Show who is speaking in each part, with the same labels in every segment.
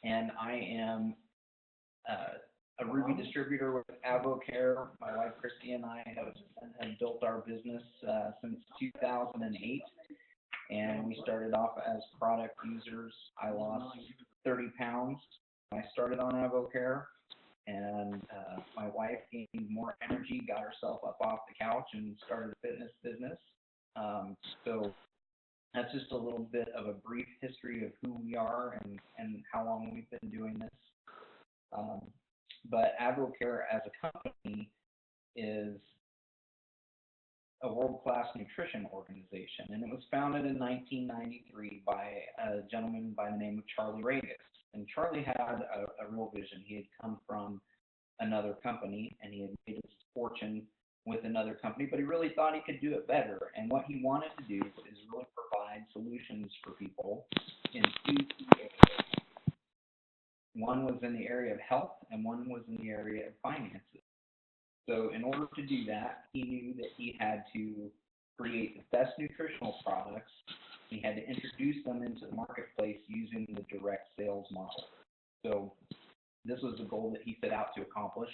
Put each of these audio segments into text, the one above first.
Speaker 1: and I am a Ruby distributor with AvoCare. My wife Christy and I have built our business since 2008, and we started off as product users. I lost 30 pounds when I started on AvoCare, and my wife gained more energy, got herself up off the couch, and started a fitness business. So that's just a little bit of a brief history of who we are and how long we've been doing this. Um, but AvoCare as a company is a world-class nutrition organization, and it was founded in 1993 by a gentleman by the name of Charlie Regis. And Charlie had a real vision. He had come from another company, and he had made his fortune with another company, but he really thought he could do it better. And what he wanted to do is really provide solutions for people in two key areas. One was in the area of health, and one was in the area of finances. So in order to do that, he knew that he had to create the best nutritional products. He had to introduce them into the marketplace using the direct sales model. So this was the goal that he set out to accomplish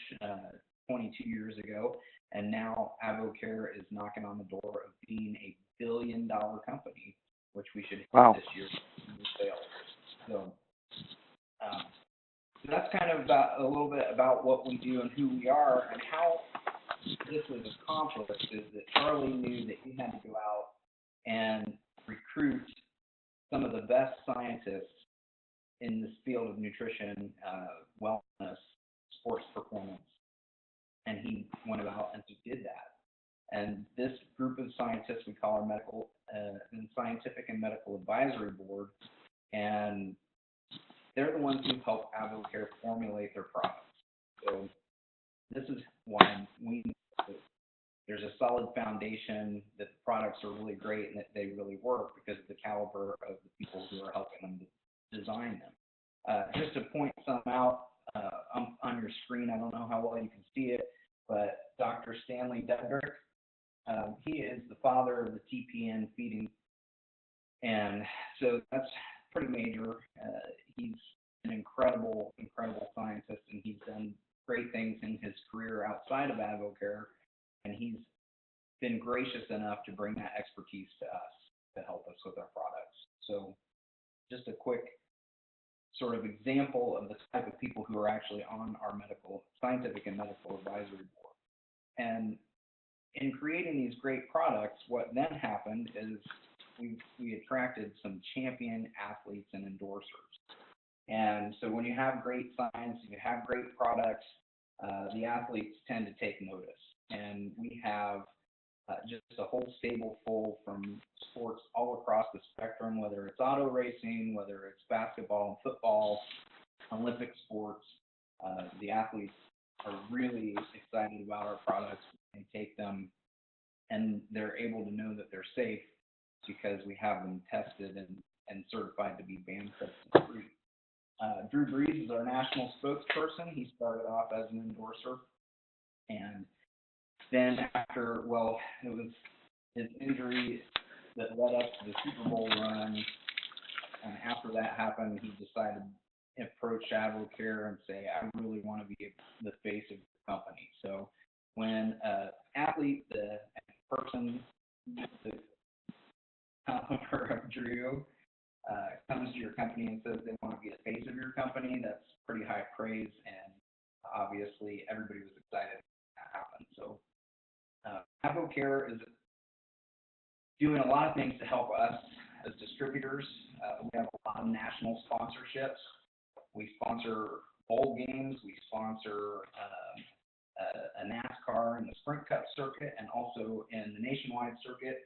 Speaker 1: 22 years ago, and now AvoCare is knocking on the door of being a billion-dollar company, which we should hit this year in sales. So that's kind of a little bit about what we do and who we are, and how this was accomplished is that Charlie knew that he had to go out and recruit some of the best scientists in this field of nutrition, wellness, sports performance, and he went about and he did that. And this group of scientists we call our medical, scientific and medical advisory board, and they're the ones who help AvoCare formulate their products. So this is why we know that there's a solid foundation, that the products are really great and that they really work because of the caliber of the people who are helping them to design them. Just to point some out on your screen, I don't know how well you can see it, but Dr. Stanley Dedrick, he is the father of the TPN feeding, and so that's pretty major. He's an incredible scientist, and he's done great things in his career outside of AvoCare, and he's been gracious enough to bring that expertise to us to help us with our products. So just a quick sort of example of the type of people who are actually on our scientific and medical advisory board. And in creating these great products, what then happened is we attracted some champion athletes and endorsers. And so when you have great science, you have great products, the athletes tend to take notice. And we have just a whole stable full from sports all across the spectrum, whether it's auto racing, whether it's basketball, football, Olympic sports. The athletes are really excited about our products. They take them, and they're able to know that they're safe because we have them tested and certified to be banned substance free. Drew Brees is our national spokesperson. He started off as an endorser, and then after, it was his injury that led up to the Super Bowl run, and after that happened, he decided to approach AvoCare and say, I really want to be the face of the company. So when an athlete, the person, the follower of Drew, comes to your company and says they want to be the face of your company, that's pretty high praise, and obviously everybody was excited when that happened. So AvoCare is doing a lot of things to help us as distributors. We have a lot of national sponsorships. We sponsor bowl games. We sponsor a NASCAR in the Sprint Cup circuit, and also in the nationwide circuit.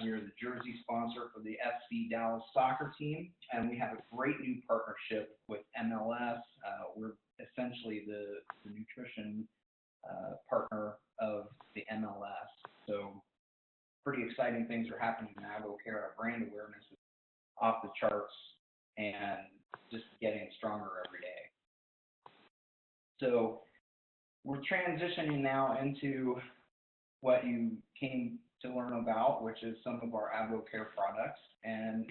Speaker 1: We're the jersey sponsor for the FC Dallas soccer team, and we have a great new partnership with MLS. We're essentially the nutrition partner of the MLS. So pretty exciting things are happening in AvoCare. Our brand awareness is off the charts and just getting stronger every day. So we're transitioning now into what you came to learn about, which is some of our AvoCare products. And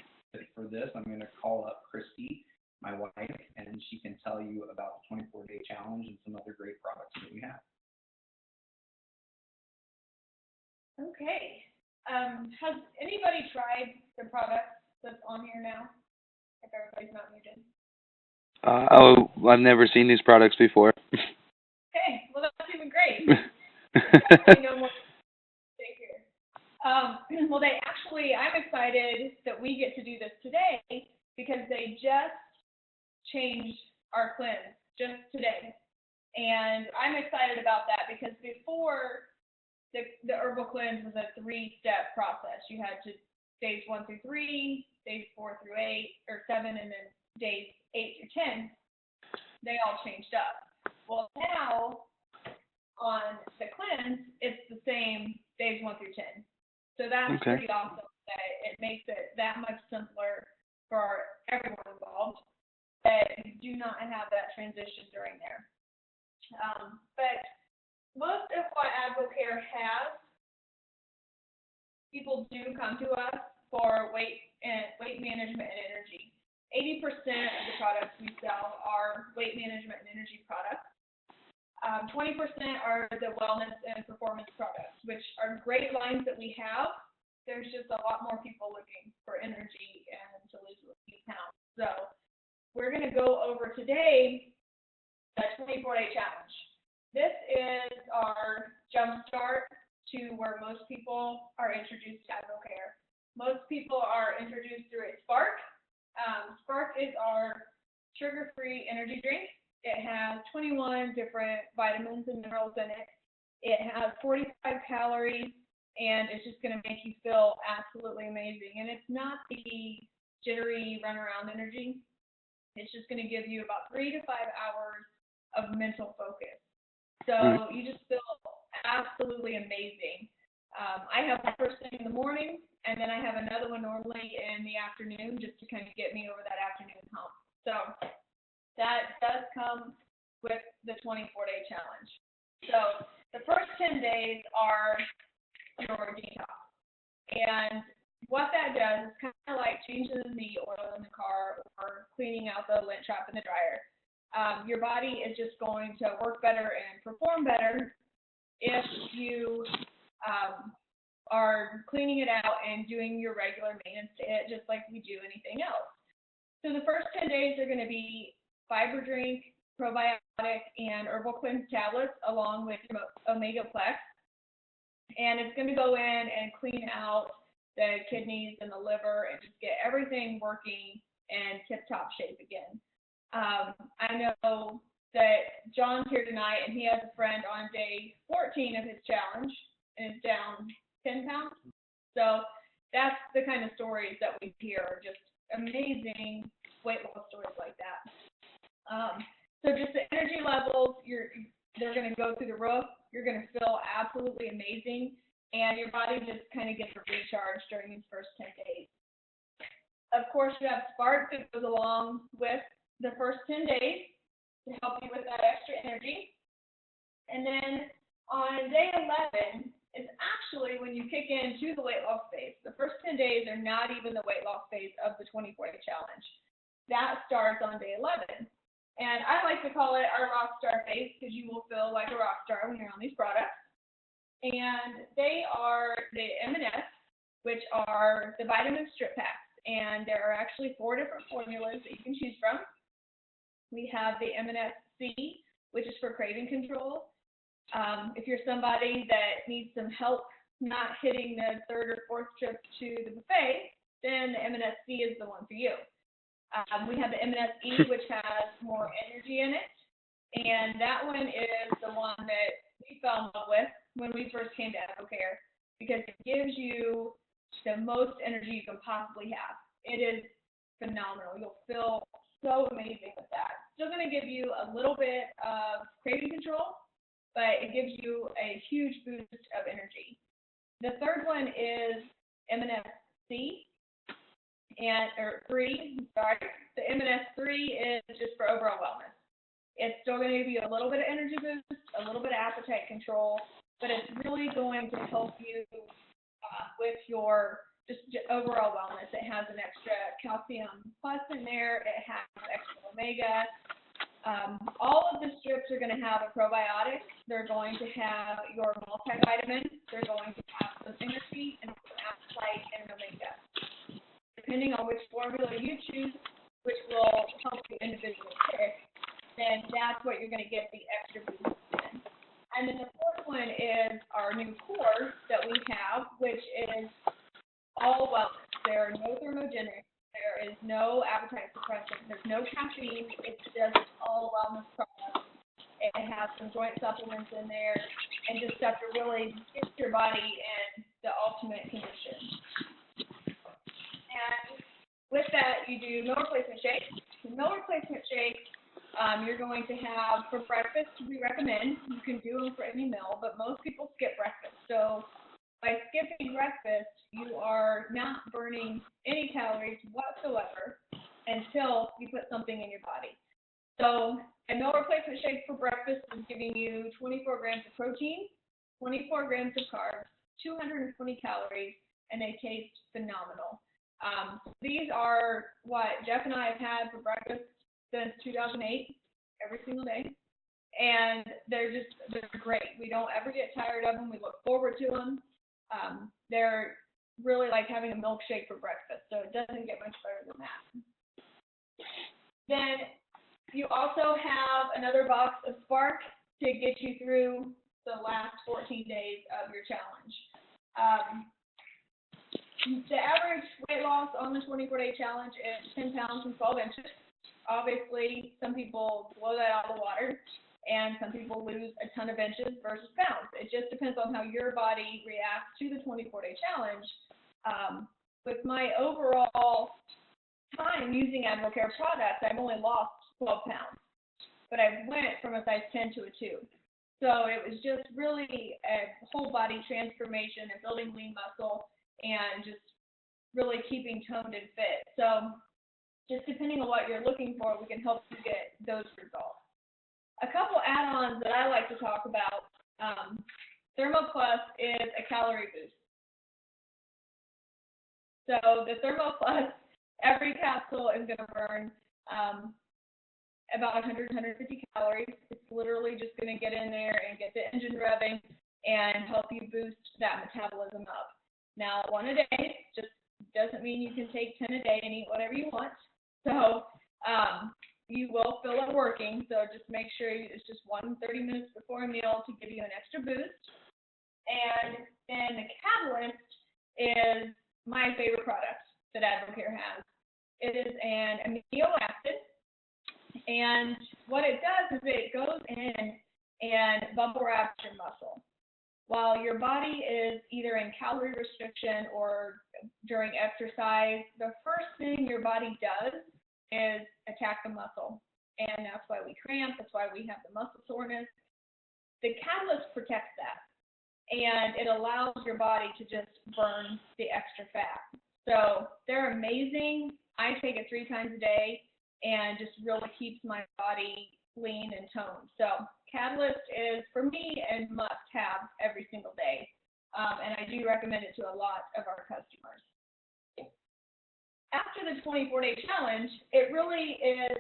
Speaker 1: for this, I'm going to call up Christy, my wife, and and she can tell you about the 24-day challenge and some other great products that we have.
Speaker 2: Okay. Has anybody tried the product that's on here now? If everybody's not muted.
Speaker 3: I've never seen these products before.
Speaker 2: Okay, well that's even great. Definitely know more to take here. Well, I'm excited that we get to do this today because they just changed our cleanse just today. And I'm excited about that because before the herbal cleanse was a 3-step process. You had to days 1 through 3, days 4 through 8, or 7, and then days 8 through 10. They all changed up. Well, now on the cleanse, it's the same days 1 through 10. So that's pretty awesome that it makes it that much simpler for everyone involved that you do not have that transition during there. But most of what AdvoCare has, people do come to us for weight management and energy. 80% of the products we sell are weight management and energy products. 20% are the wellness and performance products, which are great lines that we have. There's just a lot more people looking for energy and to lose a few pounds. So we're going to go over today the 24-day challenge. This is our jump start to where most people are introduced to AdvoCare. Most people are introduced through a Spark. Spark is our sugar-free energy drink. It has 21 different vitamins and minerals in it. It has 45 calories, and it's just going to make you feel absolutely amazing. And it's not the jittery run-around energy. It's just going to give you about 3 to 5 hours of mental focus. So you just feel absolutely amazing. I have one first thing in the morning, and then I have another one normally in the afternoon just to kind of get me over that afternoon hump. So that does come with the 24-day challenge. So the first 10 days are your detox. And what that does is kind of like changing the oil in the car or cleaning out the lint trap in the dryer. Your body is just going to work better and perform better if you are cleaning it out and doing your regular maintenance to it just like we do anything else. So the first 10 days are going to be fiber drink, probiotic, and herbal cleanse tablets along with Omega Plex. And it's going to go in and clean out the kidneys and the liver and just get everything working in tip-top shape again. I know that John's here tonight, and he has a friend on day 14 of his challenge, and is down 10 pounds. So that's the kind of stories that we hear, just amazing weight loss stories like that. So just the energy levels, they're going to go through the roof. You're going to feel absolutely amazing, and your body just kind of gets a recharge during these first 10 days. Of course, you have Spark that goes along with the first 10 days to help you with that extra energy. And then on day 11 is actually when you kick into the weight loss phase. The first 10 days are not even the weight loss phase of the 24-day challenge. That starts on day 11. And I like to call it our rock star phase because you will feel like a rock star when you're on these products. And they are the M&S, which are the vitamin strip packs. And there are actually 4 different formulas that you can choose from. We have the M&S-C, which is for craving control. If you're somebody that needs some help not hitting the 3rd or 4th trip to the buffet, then the M&S-C is the one for you. We have the M&S-E, which has more energy in it. And that one is the one that we fell in love with when we first came to AdvoCare because it gives you the most energy you can possibly have. It is phenomenal. You'll feel so amazing with that. Still going to give you a little bit of craving control, but it gives you a huge boost of energy. The third one is M&S-C, or 3, sorry. The M&S-3 is just for overall wellness. It's still going to give you a little bit of energy boost, a little bit of appetite control, but it's really going to help you with your just overall wellness. It has an extra calcium plus in there. It has extra omega. All of the strips are going to have a probiotic. They're going to have your multivitamin. They're going to have some energy and some appetite and omega. Depending on which formula you choose, which will help you individually pick, then that's what you're going to get the extra boost in. And then the fourth one is our new core that we have, which is all wellness. There are no thermogenics. There is no appetite suppressant. There's no caffeine. It's just all wellness products. It has some joint supplements in there and just stuff to really get your body in the ultimate condition. And with that, you do meal replacement shakes. The meal replacement shakes, you're going to have for breakfast, we recommend. You can do them for any meal, but most people skip breakfast. So by skipping breakfast, you are not burning any calories whatsoever until you put something in your body. So a meal replacement shake for breakfast is giving you 24 grams of protein, 24 grams of carbs, 220 calories, and they taste phenomenal. These are what Jeff and I have had for breakfast since 2008, every single day. And they're great. We don't ever get tired of them. We look forward to them. They're really like having a milkshake for breakfast, so it doesn't get much better than that. Then you also have another box of Spark to get you through the last 14 days of your challenge. The average weight loss on the 24-day challenge is 10 pounds and 12 inches. Obviously, some people blow that out of the water, and some people lose a ton of inches versus pounds. It just depends on how your body reacts to the 24-day challenge. With my overall time using AdvoCare products, I've only lost 12 pounds, but I went from a size 10 to a 2. So it was just really a whole body transformation and building lean muscle and just really keeping toned and fit. So just depending on what you're looking for, we can help you get those results. A couple add-ons that I like to talk about. Thermo Plus is a calorie boost. So the Thermo Plus, every capsule is going to burn about 100, 150 calories. It's literally just going to get in there and get the engine revving and help you boost that metabolism up. Now, 1 a day just doesn't mean you can take 10 a day and eat whatever you want. So you will feel it working. So just make sure it's just 30 minutes before a meal to give you an extra boost. And then the Catalyst is my favorite product that AdvoCare has. It is an amino acid, and what it does is it goes in and bubble wraps your muscle. While your body is either in calorie restriction or during exercise, the first thing your body does is attack the muscle, and that's why we cramp, that's why we have the muscle soreness. The Catalyst protects that, and it allows your body to just burn the extra fat. So they're amazing. I take it 3 times a day, and just really keeps my body lean and toned. So Catalyst is, for me, a must-have every single day, and I do recommend it to a lot of our customers. After the 24-day challenge, it really is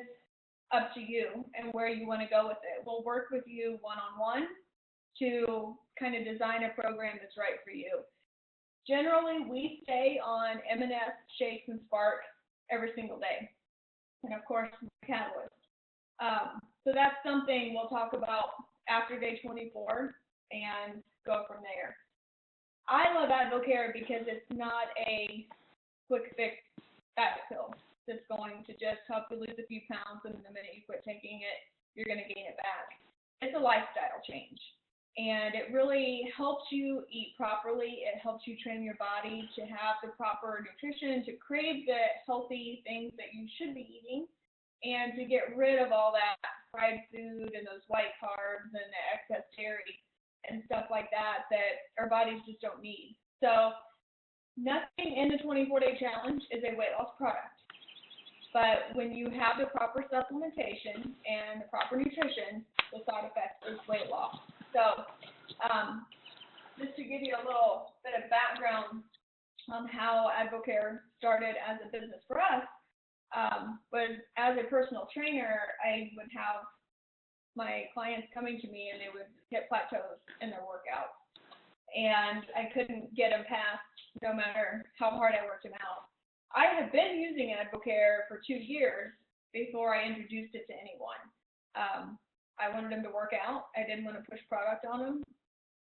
Speaker 2: up to you and where you want to go with it. We'll work with you one-on-one to kind of design a program that's right for you. Generally, we stay on M&S, Shakes, and Spark every single day, and of course, Catalyst. So that's something we'll talk about after day 24 and go from there. I love AdvoCare because it's not a quick fix diet pill that's going to just help you lose a few pounds, and the minute you quit taking it, you're going to gain it back. It's a lifestyle change, and it really helps you eat properly. It helps you train your body to have the proper nutrition, to crave the healthy things that you should be eating, and to get rid of all that fried food and those white carbs and the excess dairy and stuff like that that our bodies just don't need. So nothing in the 24-day challenge is a weight loss product. But when you have the proper supplementation and the proper nutrition, the side effect is weight loss. So just to give you a little bit of background on how AdvoCare started as a business for us, But as a personal trainer, I would have my clients coming to me and they would hit plateaus in their workouts. And I couldn't get them past no matter how hard I worked them out. I had been using Advocare for 2 years before I introduced it to anyone. I wanted them to work out. I didn't want to push product on them.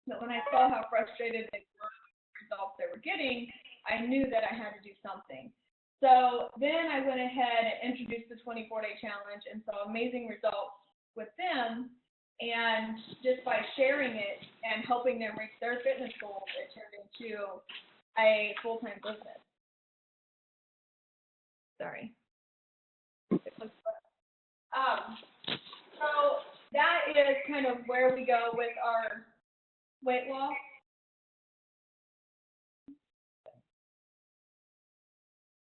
Speaker 2: But when I saw how frustrated they were with the results they were getting, I knew that I had to do something. So then I went ahead and introduced the 24-day challenge and saw amazing results with them. And just by sharing it and helping them reach their fitness goals, it turned into a full-time business. Sorry. So that is kind of where we go with our weight loss.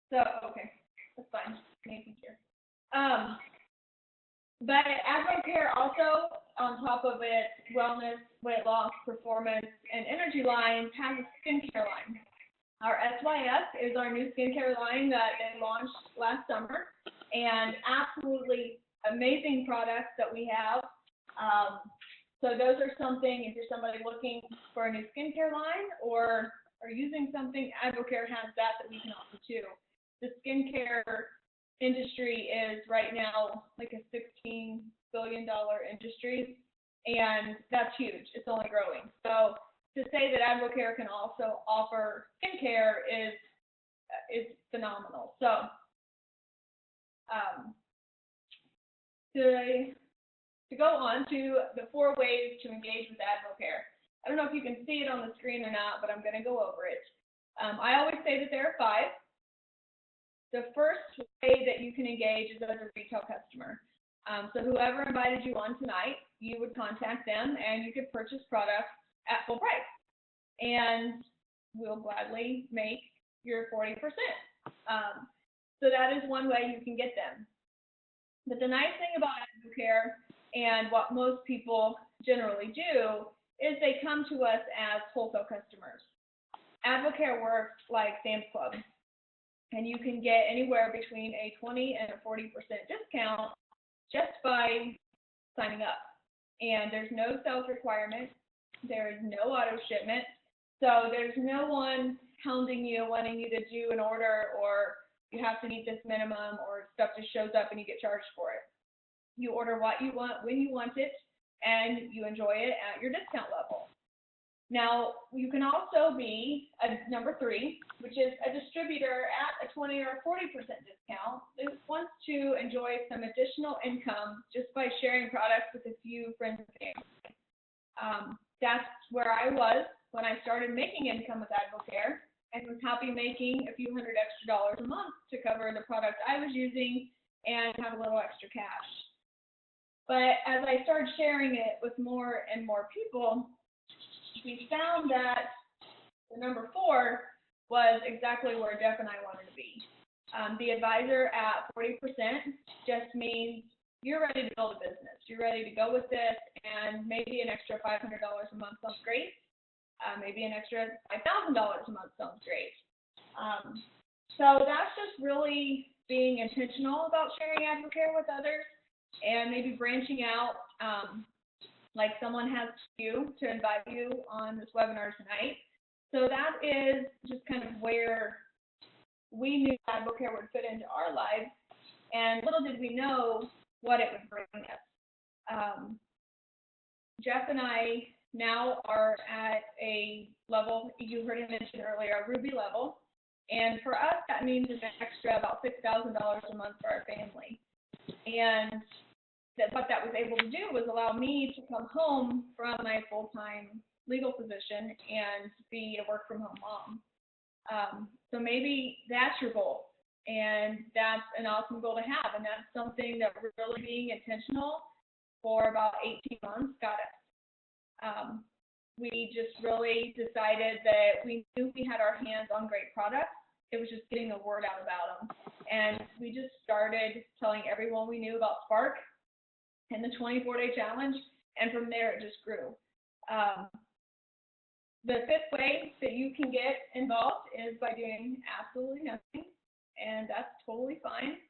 Speaker 2: So, okay, that's fine. Making sure. But Advocare also, on top of its wellness, weight loss, performance, and energy lines, has a skincare line. Our SYS is our new skincare line that they launched last summer, and absolutely amazing products that we have. So those are something, if you're somebody looking for a new skincare line or are using something, Advocare has that we can offer too. The skincare industry is right now like a $16 billion industry, and that's huge. It's only growing. So to say that Advocare can also offer skincare is phenomenal. So to go on to the 4 ways to engage with Advocare. I don't know if you can see it on the screen or not, but I'm going to go over it. I always say that there are 5. The first way that you can engage is as a retail customer. So whoever invited you on tonight, you would contact them and you could purchase products at full price. And we'll gladly make your 40%. So that is one way you can get them. But the nice thing about Advocare and what most people generally do is they come to us as wholesale customers. Advocare works like Sam's Club, and you can get anywhere between a 20 and a 40% discount just by signing up. And there's no sales requirement. There is no auto shipment. So there's no one hounding you, wanting you to do an order, or you have to meet this minimum, or stuff just shows up and you get charged for it. You order what you want, when you want it, and you enjoy it at your discount level. Now, you can also be a number 3, which is a distributor at a 20 or 40% discount that wants to enjoy some additional income just by sharing products with a few friends and family. That's where I was when I started making income with Advocare, and was happy making a few $100 extra a month to cover the product I was using and have a little extra cash. But as I started sharing it with more and more people, we found that the number 4 was exactly where Jeff and I wanted to be. The advisor at 40% just means you're ready to build a business. You're ready to go with this, and maybe an extra $500 a month sounds great. Maybe an extra $5,000 a month sounds great. So that's just really being intentional about sharing Advocare with others, and maybe branching out, like someone has you to invite you on this webinar tonight. So that is just kind of where we knew Advocare would fit into our lives, and little did we know what it would bring us. Jeff and I now are at a level, you heard him mention earlier, a Ruby level. And for us, that means an extra about $6,000 a month for our family. And what that was able to do was allow me to come home from my full-time legal position and be a work-from-home mom. So maybe that's your goal, and that's an awesome goal to have. And that's something that we're really being intentional for about 18 months got us. We just really decided that we knew we had our hands on great products. It was just getting the word out about them. And we just started telling everyone we knew about Spark and the 24-day challenge, and from there it just grew. The 5th way that you can get involved is by doing absolutely nothing, and that's totally fine.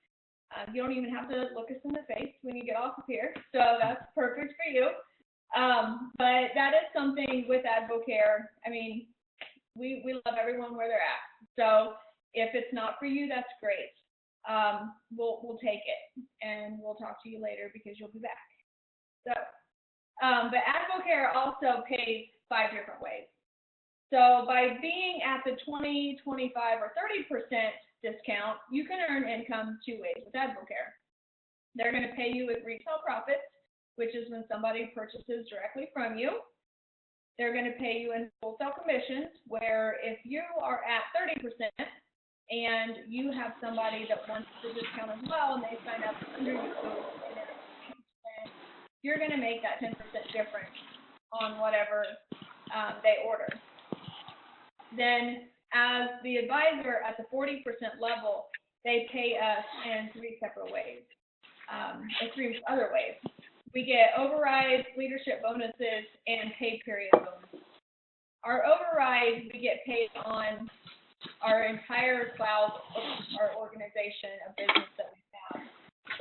Speaker 2: You don't even have to look us in the face when you get off of here, so that's perfect for you. But that is something with AdvoCare. I mean, we love everyone where they're at. So if it's not for you, that's great. We'll take it, and we'll talk to you later because you'll be back. So, but AdvoCare also pays 5 different ways. So by being at the 20, 25, or 30% discount, you can earn income 2 ways with AdvoCare. They're going to pay you with retail profits, which is when somebody purchases directly from you. They're going to pay you in wholesale commissions, where if you are at 30% and you have somebody that wants the discount as well and they sign up under you, you're going to make that 10% difference on whatever they order. Then as the advisor at the 40% level, they pay us in 3 separate ways, or 3 other ways. We get overrides, leadership bonuses, and pay period bonuses. Our overrides, we get paid on our entire cloud, our organization of business that we have.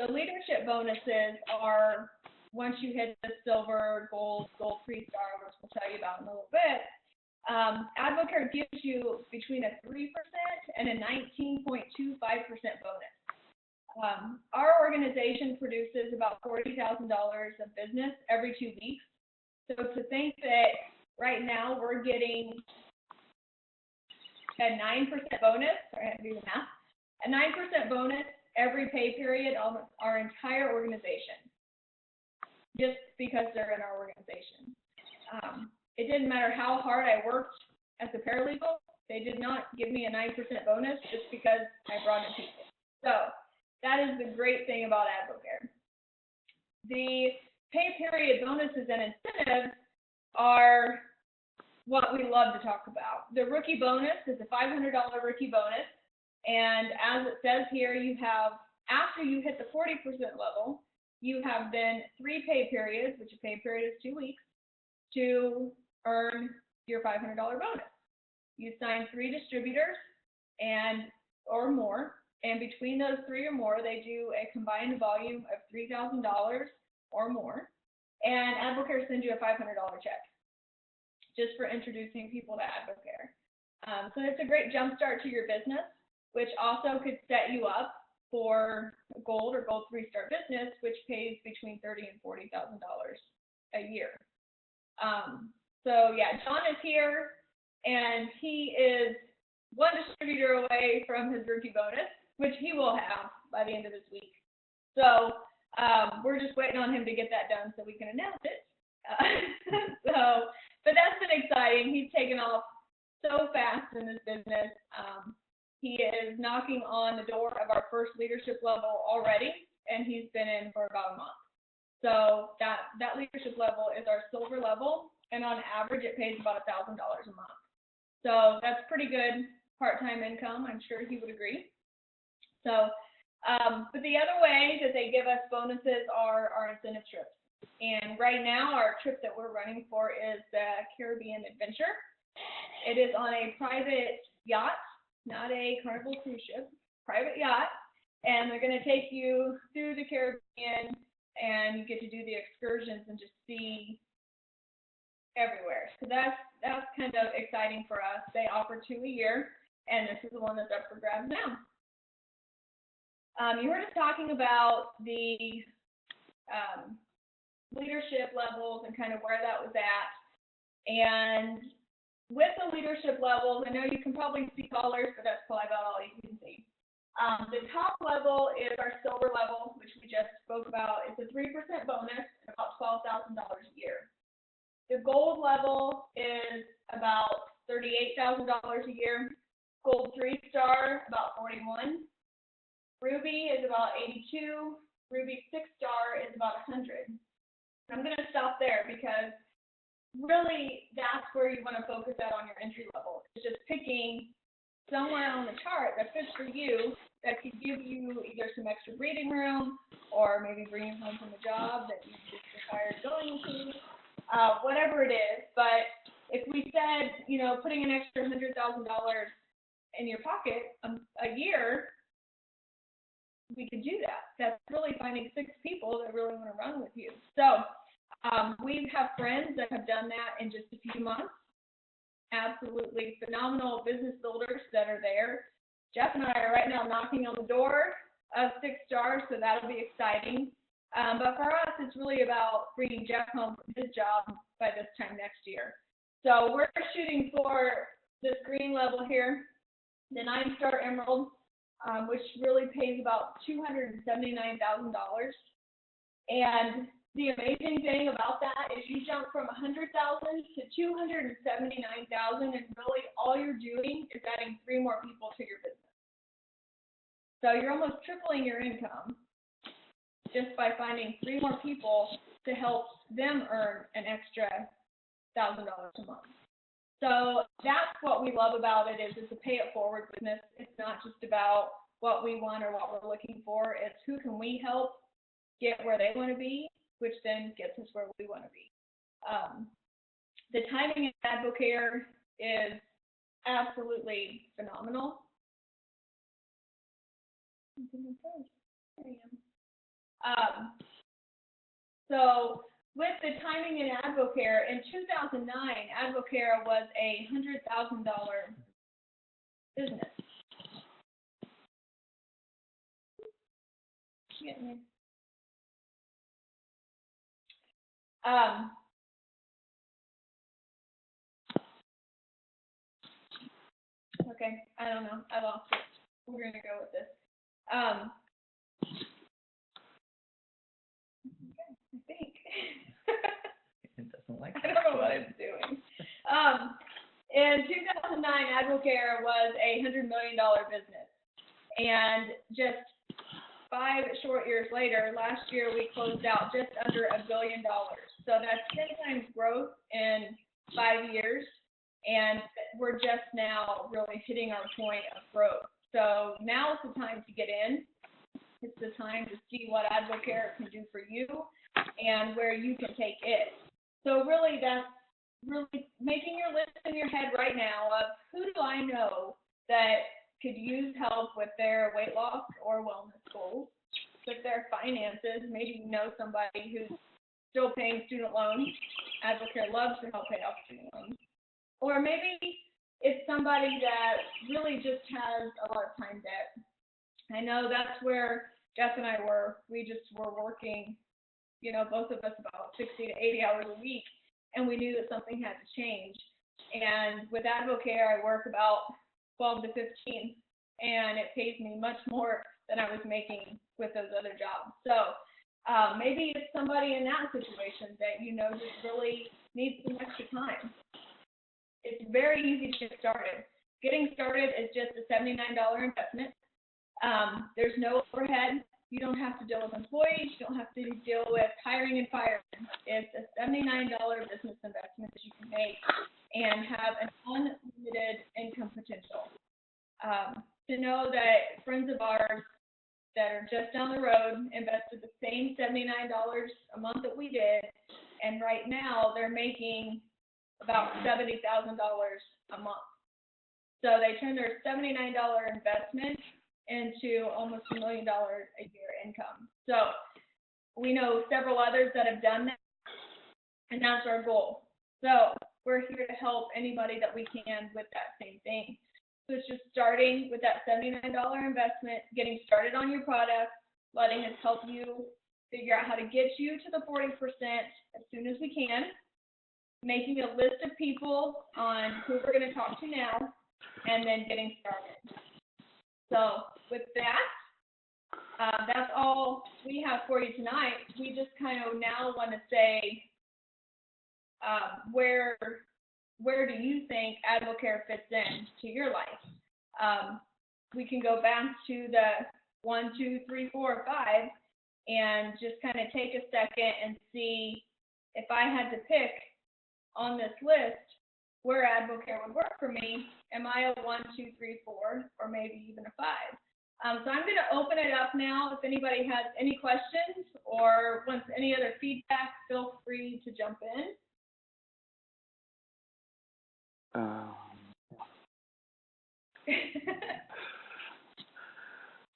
Speaker 2: The leadership bonuses are once you hit the silver, gold 3-star, which we'll tell you about in a little bit. AdvoCare gives you between a 3% and a 19.25% bonus. Our organization produces about $40,000 of business every 2 weeks. So to think that right now we're getting a 9% bonus, I have to do the math, a 9% bonus every pay period on our entire organization, just because they're in our organization. It didn't matter how hard I worked as a paralegal, they did not give me a 9% bonus just because I brought in people. So that is the great thing about AdvoCare. The pay period bonuses and incentives are what we love to talk about. The rookie bonus is a $500 rookie bonus, and as it says here, you have, after you hit the 40% level, you have then 3 pay periods, which a pay period is 2 weeks, to earn your $500 bonus. You sign 3 distributors or more, and between those 3 or more, they do a combined volume of $3,000 or more, and AdvoCare sends you a $500 check just for introducing people to AdvoCare. So it's a great jump start to your business, which also could set you up for gold or gold 3-star business, which pays between $30,000 and $40,000 a year. So yeah, John is here, and he is 1 distributor away from his rookie bonus, which he will have by the end of this week. So we're just waiting on him to get that done so we can announce it. But that's been exciting. He's taken off so fast in this business. He is knocking on the door of our first leadership level already, and he's been in for about a month. So that leadership level is our silver level, and on average, it pays about $1,000 a month. So that's pretty good part-time income. I'm sure he would agree. So, but the other way that they give us bonuses are our incentive trips. And right now, our trip that we're running for is the Caribbean Adventure. It is on a private yacht, not a Carnival cruise ship, private yacht. And they're going to take you through the Caribbean, and you get to do the excursions and just see everywhere. So that's kind of exciting for us. They offer 2 a year, and this is the one that's up for grabs now. You heard us talking about the leadership levels and kind of where that was at. And with the leadership levels, I know you can probably see colors, but that's probably about all you can see. The top level is our silver level, which we just spoke about. It's a 3% bonus, about $12,000 a year. The gold level is about $38,000 a year. Gold 3-star, about $41,000. Ruby is about $82,000. Ruby 6-star is about $100,000. I'm going to stop there because really that's where you want to focus at on your entry level. It's just picking somewhere on the chart that fits for you, that could give you either some extra breathing room or maybe bring you home from a job that you just retired going to, whatever it is. But if we said, putting an extra $100,000 in your pocket a year, we could do that. That's really finding 6 people that really want to run with you. So we have friends that have done that in just a few months. Absolutely phenomenal business builders that are there. Jeff and I are right now knocking on the door of 6 stars, so that'll be exciting. But for us, it's really about bringing Jeff home from his job by this time next year. So we're shooting for this green level here, the 9-star Emerald, which really pays about $279,000. And the amazing thing about that is you jump from $100,000 to $279,000, and really all you're doing is adding 3 more people to your business. So you're almost tripling your income just by finding 3 more people to help them earn an extra $1,000 a month. So that's what we love about it, is it's a pay it forward business. It's not just about what we want or what we're looking for. It's who can we help get where they want to be, which then gets us where we want to be. The timing in AdvoCare is absolutely phenomenal. So with the timing in AdvoCare, in 2009, AdvoCare was a $100,000 business. Okay, I don't know. I lost it. We're going to go with this. I think.
Speaker 1: It doesn't like
Speaker 2: I don't know what it's doing. In 2009, AdvoCare was a $100 million business. And just 5 short years later, last year we closed out just under $1 billion. So that's 10 times growth in 5 years. And we're just now really hitting our point of growth. So now is the time to get in. It's the time to see what AdvoCare can do for you and where you can take it. So really, that's really making your list in your head right now of who do I know that could use help with their weight loss or wellness goals, with their finances. Maybe you know somebody who's still paying student loans. AdvoCare loves to help pay off student loans. Or maybe it's somebody that really just has a lot of time debt. I know that's where Jeff and I were. We just were working, both of us about 60 to 80 hours a week, and we knew that something had to change. And with AdvoCare, I work about 12 to 15, and it pays me much more than I was making with those other jobs. So maybe it's somebody in that situation that just really needs some extra time. It's very easy to get started. Getting started is just a $79 investment. There's no overhead. You don't have to deal with employees. You don't have to deal with hiring and firing. It's a $79 business investment that you can make and have an unlimited income potential. To know that friends of ours that are just down the road invested the same $79 a month that we did, and right now they're making about $70,000 a month. So they turn their $79 investment into almost $1 million a year income. So we know several others that have done that, and that's our goal. So we're here to help anybody that we can with that same thing. So it's just starting with that $79 investment, getting started on your product, letting us help you figure out how to get you to the 40% as soon as we can, making a list of people on who we're going to talk to now, and then getting started. So with that, that's all we have for you tonight. We just kind of now want to say, where do you think AdvoCare fits in to your life? We can go back to the 1, 2, 3, 4, 5, and just kind of take a second and see if I had to pick on this list where AdvoCare would work for me. Am I a 1, 2, 3, 4, or maybe even a 5? So I'm going to open it up now. If anybody has any questions or wants any other feedback, feel free to jump in.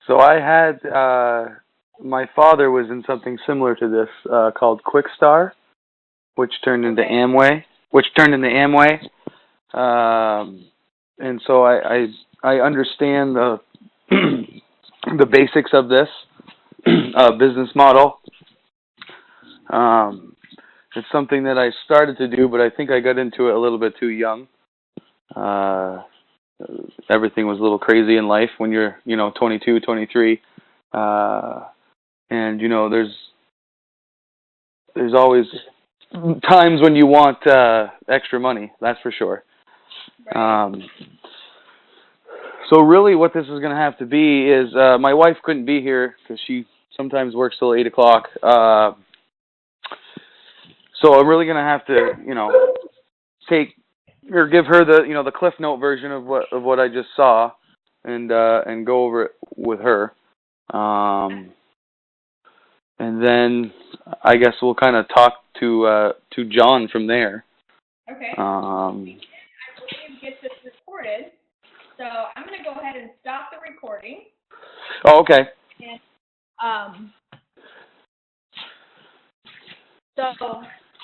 Speaker 3: So I had my father was in something similar to this called Quickstar, which turned into
Speaker 2: Okay.
Speaker 3: Amway, and so I understand the the basics of this business model. It's something that I started to do, but I think I got into it a little bit too young. Everything was a little crazy in life when you're, 22, 23. And, there's always times when you want extra money, that's for sure.
Speaker 2: Right.
Speaker 3: So really what this is going to have to be is, my wife couldn't be here because she sometimes works till 8 o'clock. So I'm really going to have to, take or give her the, the Cliff Note version of what I just saw, and go over it with her. And then I guess we'll kind of talk to John from there.
Speaker 2: Okay. I believe get this recorded, so I'm going to go ahead and stop the recording.
Speaker 3: Oh, okay.
Speaker 2: And so